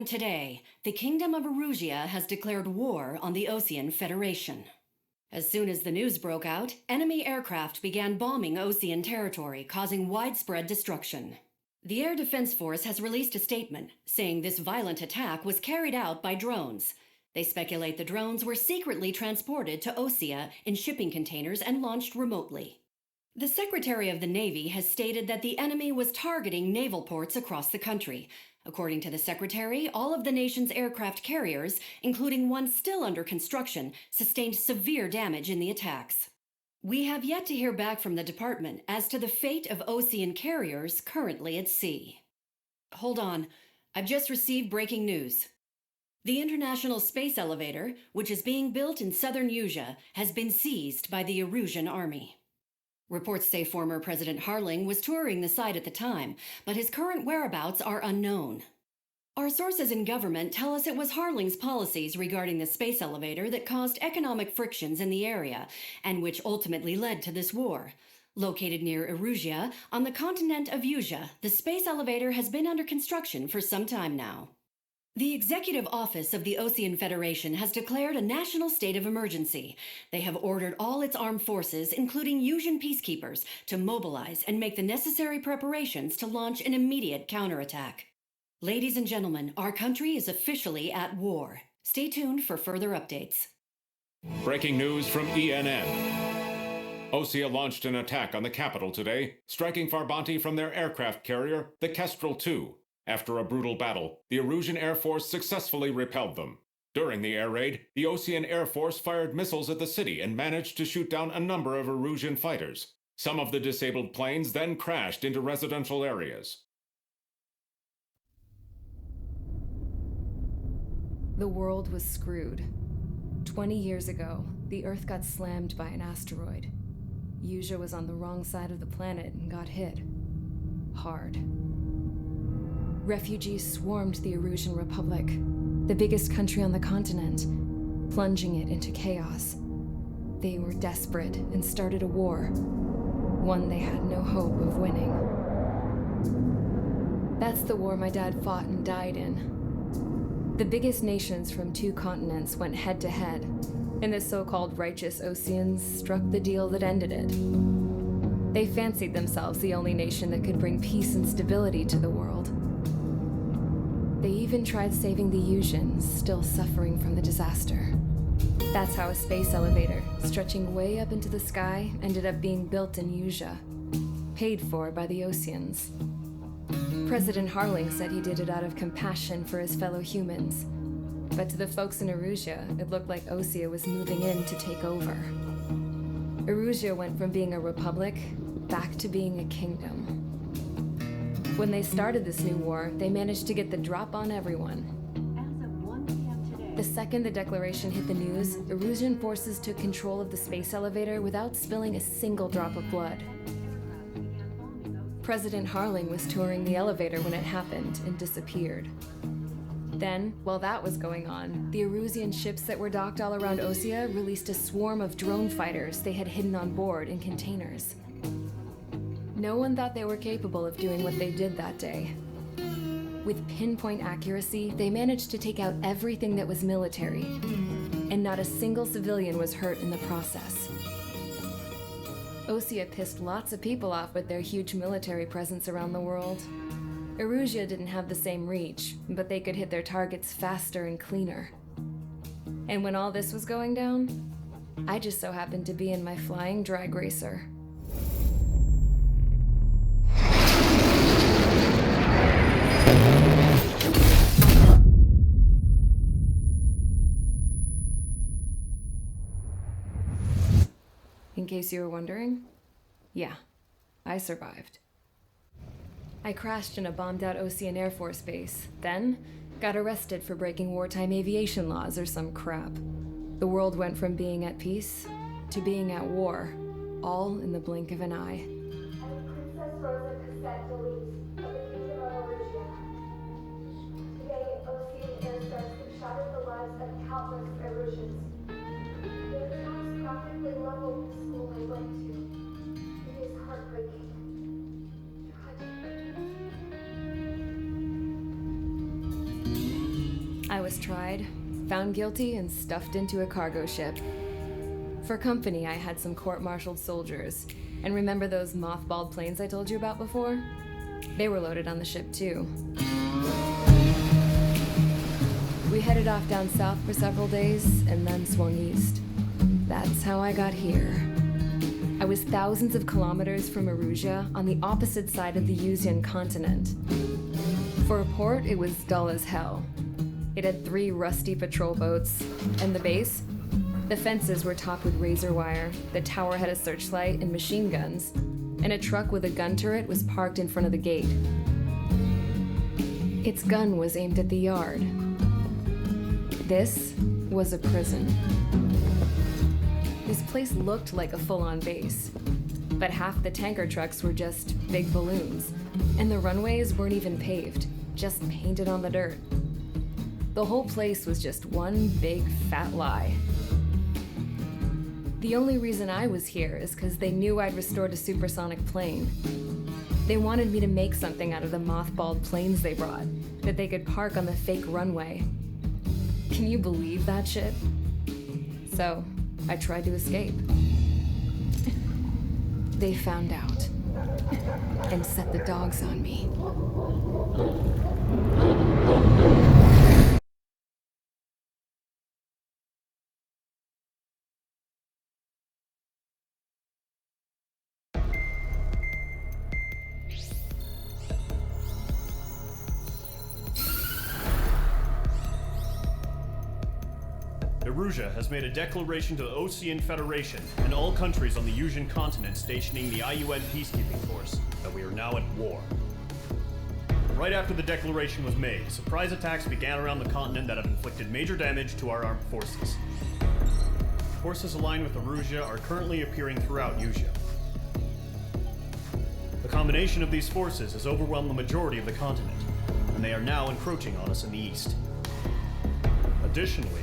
Today, the Kingdom of Erusia has declared war on the Osean Federation. As soon as the news broke out, enemy aircraft began bombing Osean territory, causing widespread destruction. The Air Defense Force has released a statement saying this violent attack was carried out by drones. They speculate the drones were secretly transported to Osea in shipping containers and launched remotely. The Secretary of the Navy has stated that the enemy was targeting naval ports across the country. According to the Secretary, all of the nation's aircraft carriers, including one still under construction, sustained severe damage in the attacks. We have yet to hear back from the department as to the fate of Osean carriers currently at sea. Hold on, I've just received breaking news. The International Space Elevator, which is being built in southern Usea, has been seized by the Erusian army. Reports say former President Harling was touring the site at the time, but his current whereabouts are unknown. Our sources in government tell us it was Harling's policies regarding the space elevator that caused economic frictions in the area, and which ultimately led to this war. Located near Erusia, on the continent of Usea, the space elevator has been under construction for some time now. The Executive Office of the Osean Federation has declared a national state of emergency. They have ordered all its armed forces, including Usian peacekeepers, to mobilize and make the necessary preparations to launch an immediate counterattack. Ladies and gentlemen, our country is officially at war. Stay tuned for further updates. Breaking news from ENN. Osea launched an attack on the capital today, striking Farbanti from their aircraft carrier, the Kestrel II. After a brutal battle, the Erusian Air Force successfully repelled them. During the air raid, the Osean Air Force fired missiles at the city and managed to shoot down a number of Erusian fighters. Some of the disabled planes then crashed into residential areas. The world was screwed. 20 years ago, the Earth got slammed by an asteroid. Usea was on the wrong side of the planet and got hit. Hard. Refugees swarmed the Erusian Republic, the biggest country on the continent, plunging it into chaos. They were desperate and started a war, one they had no hope of winning. That's the war my dad fought and died in. The biggest nations from 2 continents went head-to-head, and the so-called righteous Oseans struck the deal that ended it. They fancied themselves the only nation that could bring peace and stability to the world. They even tried saving the Usians, still suffering from the disaster. That's how a space elevator, stretching way up into the sky, ended up being built in Usea, paid for by the Oseans. President Harling said he did it out of compassion for his fellow humans, but to the folks in Erusia, it looked like Osea was moving in to take over. Erusia went from being a republic back to being a kingdom. When they started this new war, they managed to get the drop on everyone. As of 1 p.m. today, The second the declaration hit the news, Erusian forces took control of the space elevator without spilling a single drop of blood. President Harling was touring the elevator when it happened and disappeared. Then, while that was going on, the Erusian ships that were docked all around Osea released a swarm of drone fighters they had hidden on board in containers. No one thought they were capable of doing what they did that day. With pinpoint accuracy, they managed to take out everything that was military, and not a single civilian was hurt in the process. Osea pissed lots of people off with their huge military presence around the world. Erusia didn't have the same reach, but they could hit their targets faster and cleaner. And when all this was going down, I just so happened to be in my flying drag racer. In case you were wondering, yeah, I survived. I crashed in a bombed-out Osean Air Force base, then got arrested for breaking wartime aviation laws or some crap. The world went from being at peace to being at war, all in the blink of an eye. Princess Rosa Cassette Delete of the Kingdom of Erusia. Today, Osean airstrikes have shattered the lives of countless Erusians. The attacks practically leveled the school I went to. It is heartbreaking. Tragic. I was tried, found guilty, and stuffed into a cargo ship. For company, I had some court-martialed soldiers. And remember those mothballed planes I told you about before? They were loaded on the ship too. We headed off down south for several days, and then swung east. That's how I got here. I was thousands of kilometers from Erusia, on the opposite side of the Usian continent. For a port, it was dull as hell. It had 3 rusty patrol boats, and the base? The fences were topped with razor wire, the tower had a searchlight and machine guns, and a truck with a gun turret was parked in front of the gate. Its gun was aimed at the yard. This was a prison. This place looked like a full-on base, but half the tanker trucks were just big balloons, and the runways weren't even paved, just painted on the dirt. The whole place was just one big fat lie. The only reason I was here is because they knew I'd restored a supersonic plane. They wanted me to make something out of the mothballed planes they brought, that they could park on the fake runway. Can you believe that shit? So, I tried to escape. They found out, and set the dogs on me. Erusia has made a declaration to the Osean Federation and all countries on the Usian continent stationing the IUN peacekeeping force that we are now at war. Right after the declaration was made, surprise attacks began around the continent that have inflicted major damage to our armed forces. Forces aligned with Erusia are currently appearing throughout Usia. The combination of these forces has overwhelmed the majority of the continent, and they are now encroaching on us in the east. Additionally,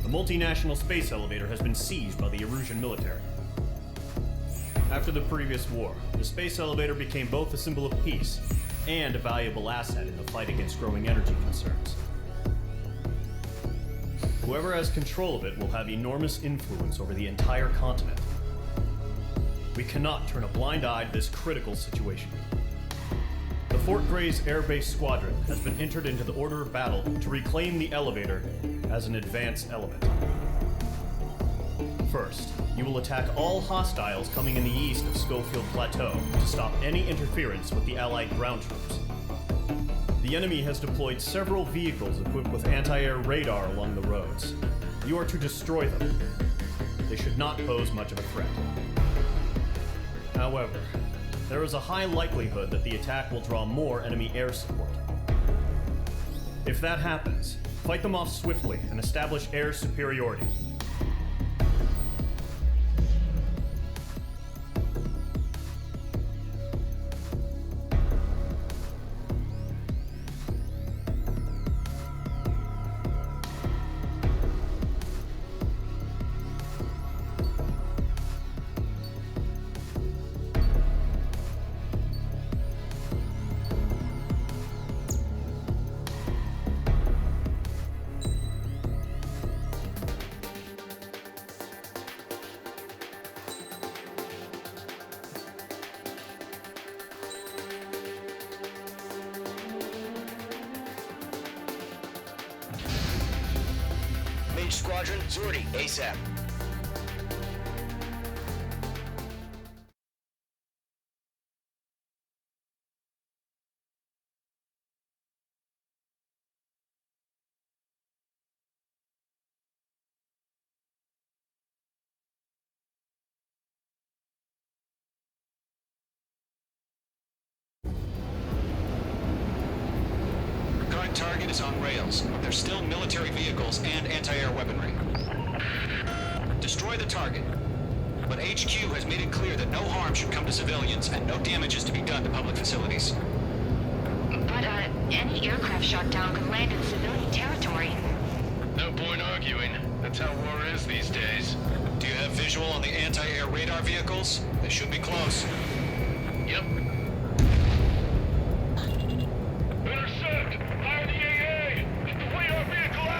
the multinational space elevator has been seized by the Erusian military. After the previous war, the space elevator became both a symbol of peace and a valuable asset in the fight against growing energy concerns. Whoever has control of it will have enormous influence over the entire continent. We cannot turn a blind eye to this critical situation. The Fort Gray's Air Base Squadron has been entered into the order of battle to reclaim the elevator as an advance element. First, you will attack all hostiles coming in the east of Schofield Plateau to stop any interference with the Allied ground troops. The enemy has deployed several vehicles equipped with anti-air radar along the roads. You are to destroy them. They should not pose much of a threat. However, there is a high likelihood that the attack will draw more enemy air support. If that happens, fight them off swiftly and establish air superiority. Mage Squadron, Zordi, ASAP. Current target is on rails. There's still military vehicles and anti-air weaponry. Destroy the target. But HQ has made it clear that no harm should come to civilians and no damage is to be done to public facilities. But, any aircraft shot down could land in civilian territory. No point arguing. That's how war is these days. Do you have visual on the anti-air radar vehicles? They should be close. Yep. Intercept! Fire the AA! Complete our vehicle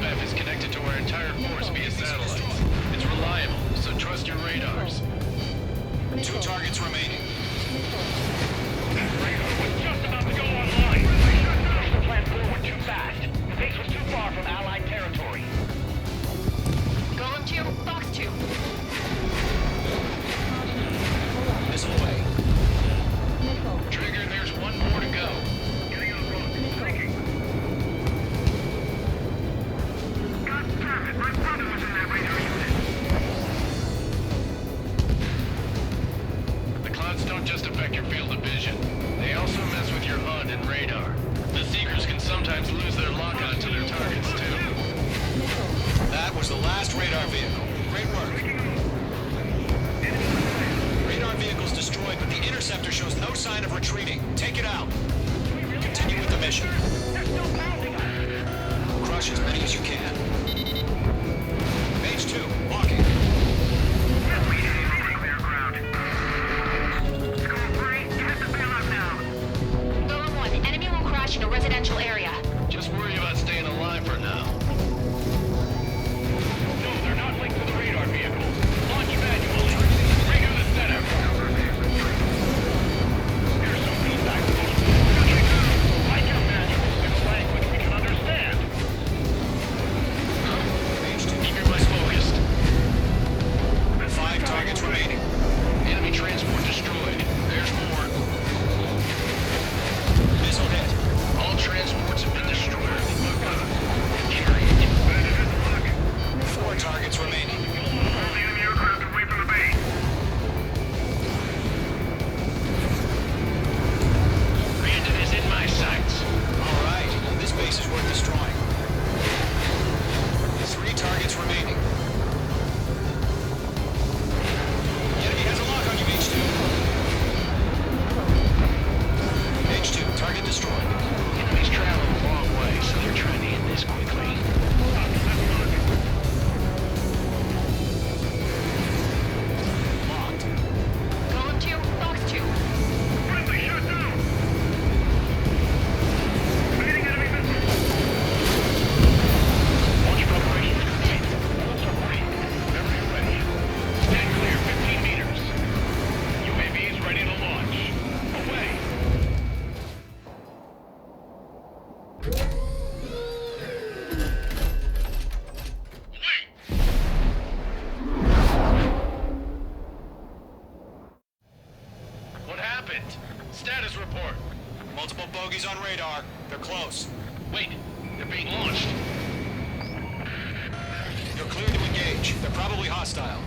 EMF is connected to our entire force via satellite. It's reliable, so trust your radars. 2 targets remaining. Radar was just about to go online. Pushed the plan forward too fast. The base was too far from Allied territory. Golem 2, Fox 2. Missile away. Trigger, there's one more to go. Getting on road. Thinking. God damn it, my brother was in that radar unit. The clouds don't just affect your field of vision. They also mess with your HUD and radar. The Seekers can sometimes lose their lock-on to their targets, too. That was the last radar vehicle. Great work. Radar vehicle's destroyed, but the interceptor shows no sign of retreating. Take it out. Continue with the mission. They're still pounding us. Crush as many as you can. Mage 2, walking. Clear ground. Score 3, get the bailout now. Golem 1, enemy will crash in a residential area. Just worry about staying alive for now. No, they're not linked to the radar vehicle. Launch manually. Redo the setup. Here's some feedback. Like your manual in a language we can understand. Mage 2. Keep your minds focused. 5 targets remaining. Enemy transport destroyed. There's more. Missile hit. All transports have been destroyed. Carry it. 4 targets remaining. All the enemy aircraft away from the base. Brandon is in my sights. All right. This base is worth destroying. 3 targets remaining. The enemy has a lock on you, Mage 2. Mage 2, target destroyed. Enemies travel a long way, so they're trying to end this quickly. Locked. Golem 2, Fox 2. Friendly shot down. Evading enemy missiles. Launch preparations complete. Walls are ready. Whenever you're ready. Stand clear 15 meters. UAVs ready to launch. Away. What happened? Status report. Multiple bogeys on radar. They're close. Wait, they're being launched. You're clear to engage. They're probably hostile.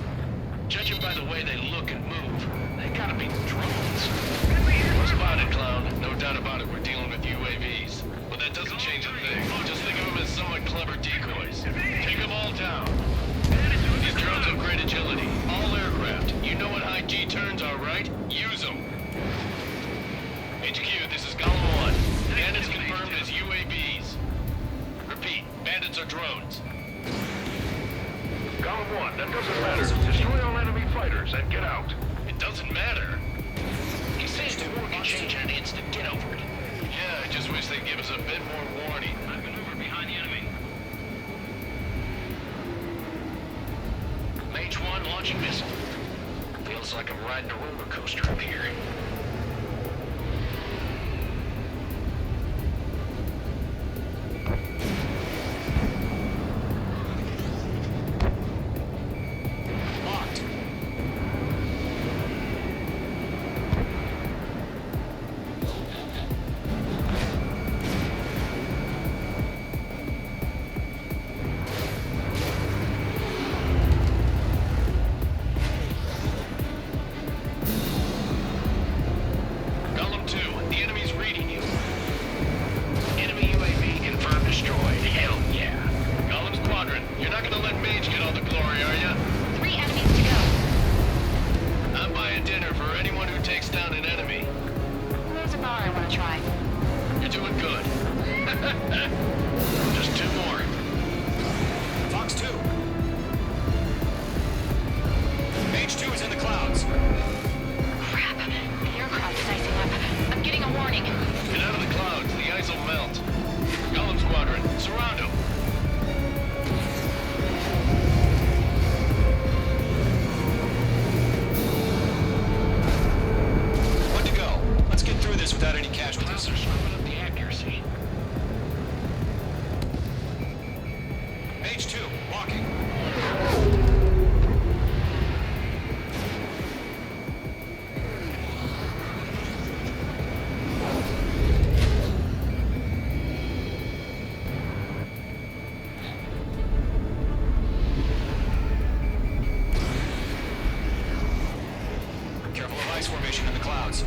Judging by the way they look and move, they gotta be drones. Well spotted, clown. No doubt about it, we're dealing with UAVs. But that doesn't change a thing. Just think of them as somewhat clever decoys. Take them all down. These drones have great agility. All aircraft. You know what high G turns are, right? Use them. HQ, this is Golem 1. Bandits confirmed as UAVs. Repeat, bandits are drones. Golem 1, that doesn't matter. Destroy all enemy fighters and get out. It doesn't matter. He says the war can change in an instant. Get over it. Yeah, I just wish they'd give us a bit more warning. I've maneuvered behind the enemy. Mage 1 launching missile. Feels like I'm riding a roller coaster up here. Locked. ice formation in the clouds.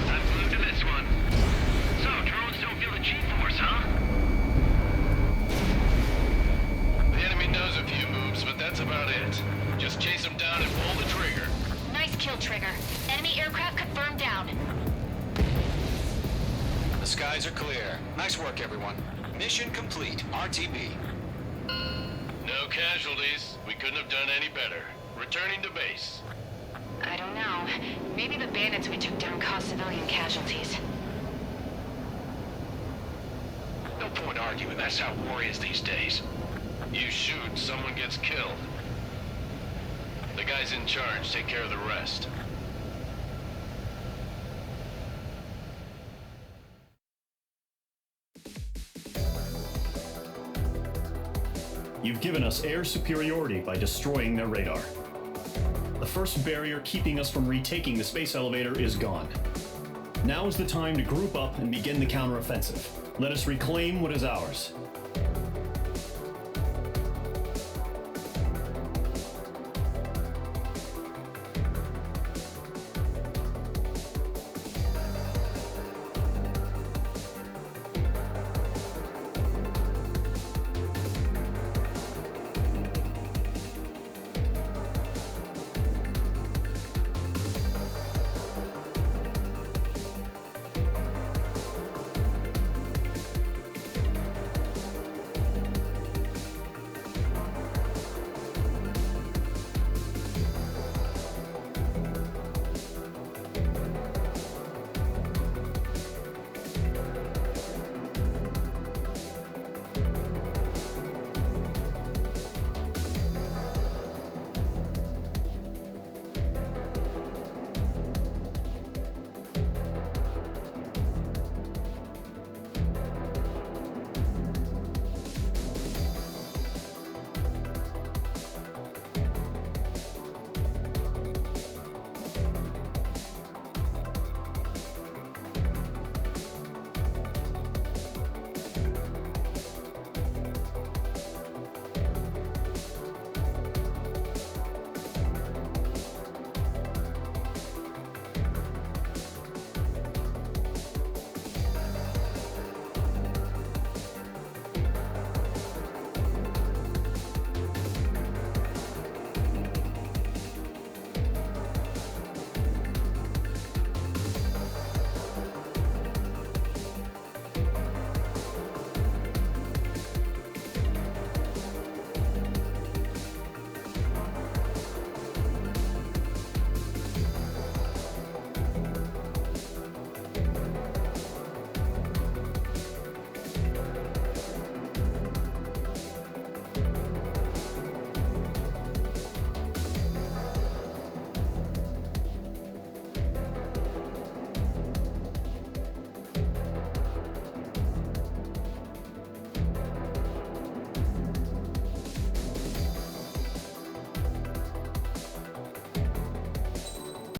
Let's move to this one. So, drones don't feel the G-force, huh? The enemy knows a few moves, but that's about it. Just chase them down and pull the trigger. Nice kill, Trigger. Enemy aircraft confirmed down. The skies are clear. Nice work, everyone. Mission complete. RTB. No casualties. We couldn't have done any better. Returning to base. I don't know. Maybe the bandits we took down caused civilian casualties. No point arguing. That's how war is these days. You shoot, someone gets killed. The guys in charge take care of the rest. You've given us air superiority by destroying their radar. The first barrier keeping us from retaking the space elevator is gone. Now is the time to group up and begin the counteroffensive. Let us reclaim what is ours.